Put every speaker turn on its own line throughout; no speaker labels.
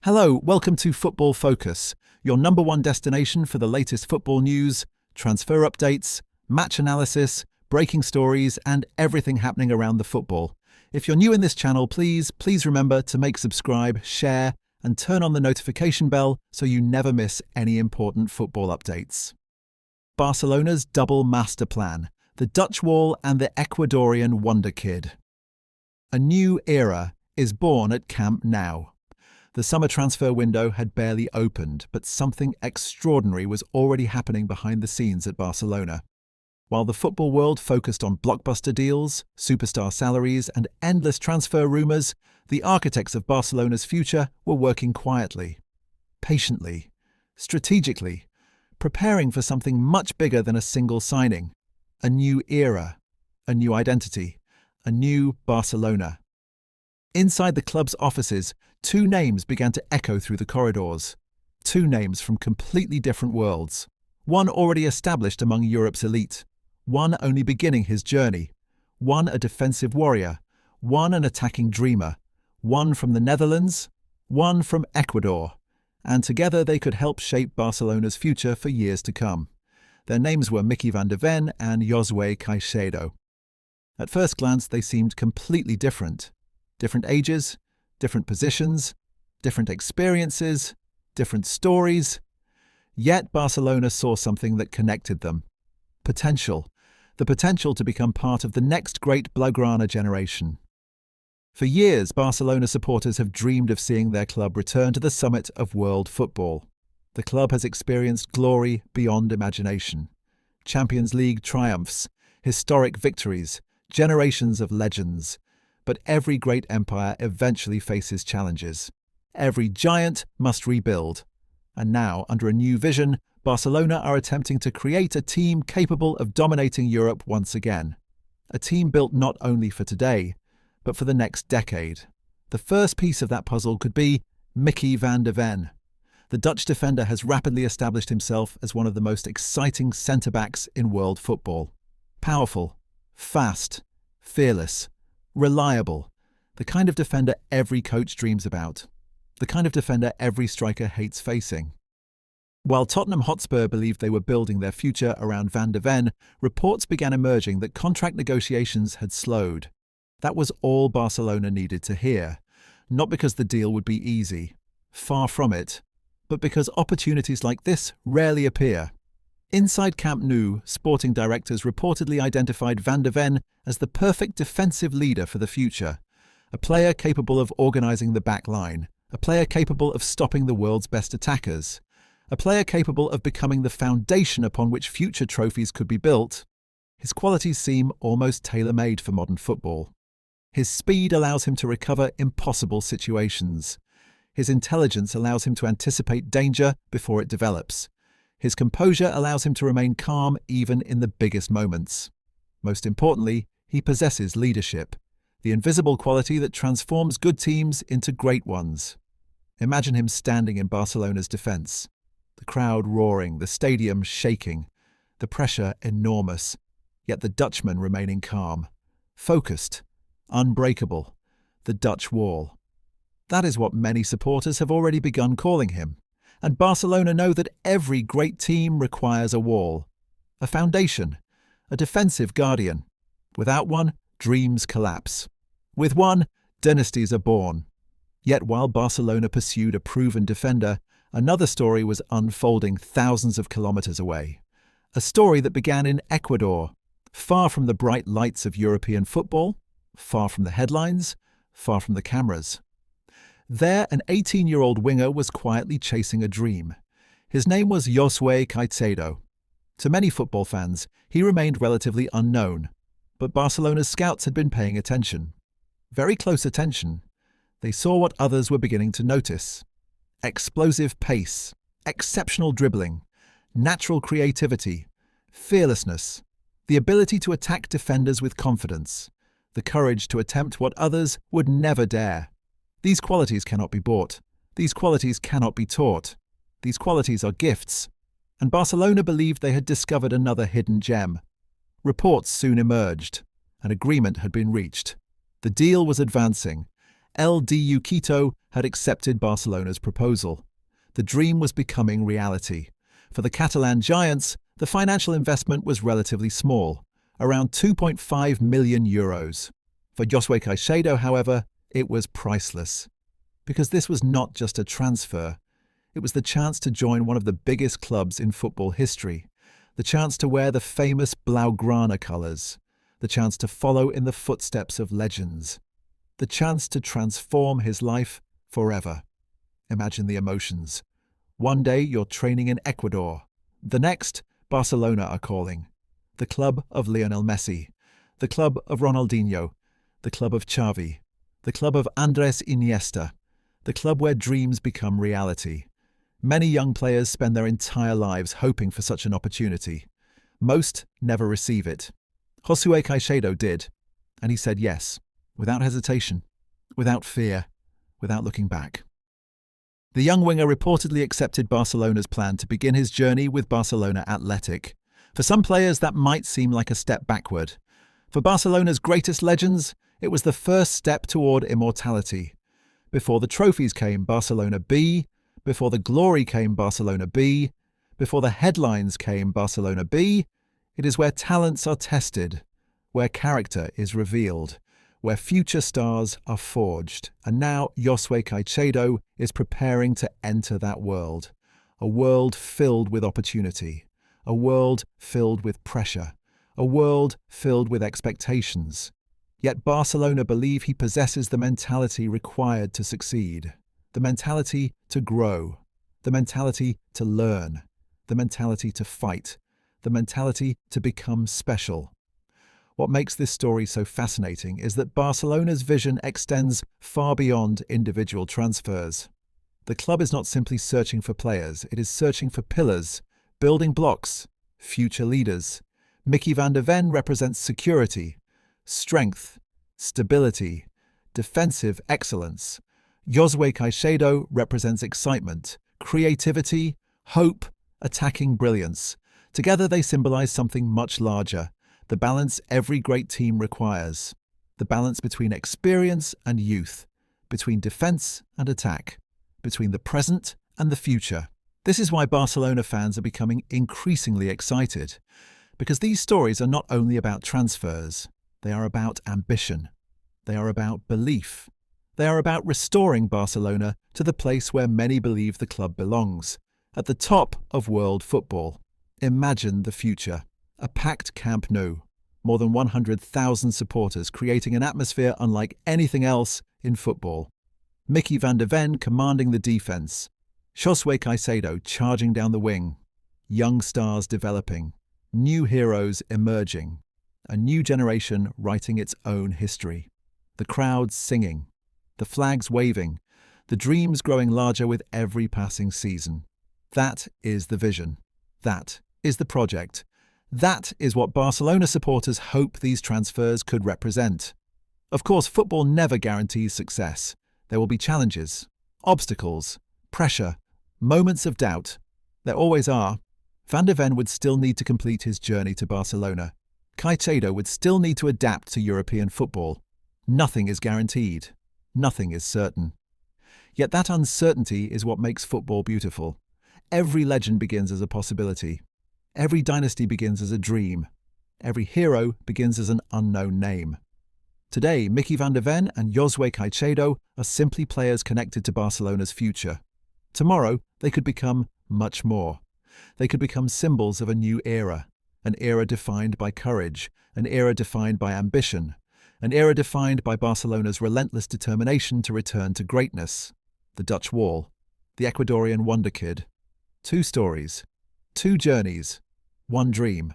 Hello, welcome to Football Focus, your number one destination for the latest football news, transfer updates, match analysis, breaking stories, and everything happening around the football. If you're new in this channel, please remember to subscribe, share, and turn on the notification bell so you never miss any important football updates. Barcelona's double master plan, the Dutch Wall and the Ecuadorian Wonder Kid. A new era is born at Camp Nou. The summer transfer window had barely opened, but something extraordinary was already happening behind the scenes at Barcelona. While the football world focused on blockbuster deals, superstar salaries, and endless transfer rumours, the architects of Barcelona's future were working quietly, patiently, strategically, preparing for something much bigger than a single signing. A new era, a new identity, a new Barcelona. Inside the club's offices, two names began to echo through the corridors. Two names from completely different worlds. One already established among Europe's elite. One only beginning his journey. One a defensive warrior. One an attacking dreamer. One from the Netherlands. One from Ecuador. And together they could help shape Barcelona's future for years to come. Their names were Micky and Josué Caicedo. At first glance, they seemed completely different. Different ages, different positions, different experiences, different stories. Yet Barcelona saw something that connected them. Potential. The potential to become part of the next great Blaugrana generation. For years, Barcelona supporters have dreamed of seeing their club return to the summit of world football. The club has experienced glory beyond imagination. Champions League triumphs, historic victories, generations of legends. But every great empire eventually faces challenges. Every giant must rebuild. And now, under a new vision, Barcelona are attempting to create a team capable of dominating Europe once again. A team built not only for today, but for the next decade. The first piece of that puzzle could be Micky van de Ven. The Dutch defender has rapidly established himself as one of the most exciting centre-backs in world football. Powerful, fast, fearless, reliable, the kind of defender every coach dreams about, the kind of defender every striker hates facing. While Tottenham Hotspur believed they were building their future around Van de Ven, reports began emerging that contract negotiations had slowed. That was all Barcelona needed to hear, not because the deal would be easy, far from it, but because opportunities like this rarely appear. Inside Camp Nou, sporting directors reportedly identified Van de Ven as the perfect defensive leader for the future, a player capable of organising the back line, a player capable of stopping the world's best attackers, a player capable of becoming the foundation upon which future trophies could be built. His qualities seem almost tailor-made for modern football. His speed allows him to recover impossible situations. His intelligence allows him to anticipate danger before it develops. His composure allows him to remain calm even in the biggest moments. Most importantly, he possesses leadership, the invisible quality that transforms good teams into great ones. Imagine him standing in Barcelona's defence, the crowd roaring, the stadium shaking, the pressure enormous, yet the Dutchman remaining calm, focused, unbreakable, the Dutch Wall. That is what many supporters have already begun calling him. And Barcelona know that every great team requires a wall, a foundation, a defensive guardian. Without one, dreams collapse. With one, dynasties are born. Yet while Barcelona pursued a proven defender, another story was unfolding thousands of kilometers away. A story that began in Ecuador, far from the bright lights of European football, far from the headlines, far from the cameras. There, an 18-year-old winger was quietly chasing a dream. His name was Josué Caicedo. To many football fans, he remained relatively unknown, but Barcelona's scouts had been paying attention. Very close attention. They saw what others were beginning to notice. Explosive pace, exceptional dribbling, natural creativity, fearlessness, the ability to attack defenders with confidence, the courage to attempt what others would never dare. These qualities cannot be bought. These qualities cannot be taught. These qualities are gifts. And Barcelona believed they had discovered another hidden gem. Reports soon emerged. An agreement had been reached. The deal was advancing. LDU Quito had accepted Barcelona's proposal. The dream was becoming reality. For the Catalan giants, the financial investment was relatively small, around €2.5 million. For Josué Caicedo, however, it was priceless. Because this was not just a transfer, it was the chance to join one of the biggest clubs in football history, the chance to wear the famous Blaugrana colours, the chance to follow in the footsteps of legends, the chance to transform his life forever. Imagine the emotions. One day you're training in Ecuador. The next, Barcelona are calling. The club of Lionel Messi, the club of Ronaldinho, the club of Xavi, the club of Andres Iniesta, the club where dreams become reality. Many young players spend their entire lives hoping for such an opportunity. Most never receive it. Josué Caicedo did, and he said yes, without hesitation, without fear, without looking back. The young winger reportedly accepted Barcelona's plan to begin his journey with Barcelona Athletic. For some players, that might seem like a step backward. For Barcelona's greatest legends, it was the first step toward immortality. Before the trophies came Barcelona B, before the glory came Barcelona B, before the headlines came Barcelona B, it is where talents are tested, where character is revealed, where future stars are forged. And now Josué Caicedo is preparing to enter that world, a world filled with opportunity, a world filled with pressure, a world filled with expectations. Yet Barcelona believe he possesses the mentality required to succeed, the mentality to grow, the mentality to learn, the mentality to fight, the mentality to become special. What makes this story so fascinating is that Barcelona's vision extends far beyond individual transfers. The club is not simply searching for players, it is searching for pillars, building blocks, future leaders. Micky van der Ven represents security, strength, stability, defensive excellence. Josué Caicedo represents excitement, creativity, hope, attacking brilliance. Together they symbolize something much larger, the balance every great team requires, the balance between experience and youth, between defense and attack, between the present and the future. This is why Barcelona fans are becoming increasingly excited, because these stories are not only about transfers, they are about ambition, they are about belief, they are about restoring Barcelona to the place where many believe the club belongs, at the top of world football. Imagine the future. A packed Camp Nou, more than 100,000 supporters creating an atmosphere unlike anything else in football. Micky van der Ven commanding the defence, Josué Caicedo charging down the wing, young stars developing, new heroes emerging, a new generation writing its own history. The crowds singing, the flags waving, the dreams growing larger with every passing season. That is the vision. That is the project. That is what Barcelona supporters hope these transfers could represent. Of course, football never guarantees success. There will be challenges, obstacles, pressure, moments of doubt. There always are. Van der Ven would still need to complete his journey to Barcelona. Caicedo would still need to adapt to European football. Nothing is guaranteed. Nothing is certain. Yet that uncertainty is what makes football beautiful. Every legend begins as a possibility. Every dynasty begins as a dream. Every hero begins as an unknown name. Today, Micky van der Ven and Josué Caicedo are simply players connected to Barcelona's future. Tomorrow, they could become much more. They could become symbols of a new era, an era defined by courage, an era defined by ambition, an era defined by Barcelona's relentless determination to return to greatness. The Dutch Wall, the Ecuadorian Wonder Kid. 2 stories, 2 journeys, 1 dream.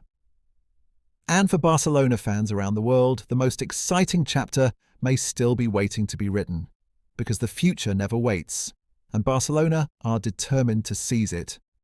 And for Barcelona fans around the world, the most exciting chapter may still be waiting to be written, because the future never waits, and Barcelona are determined to seize it.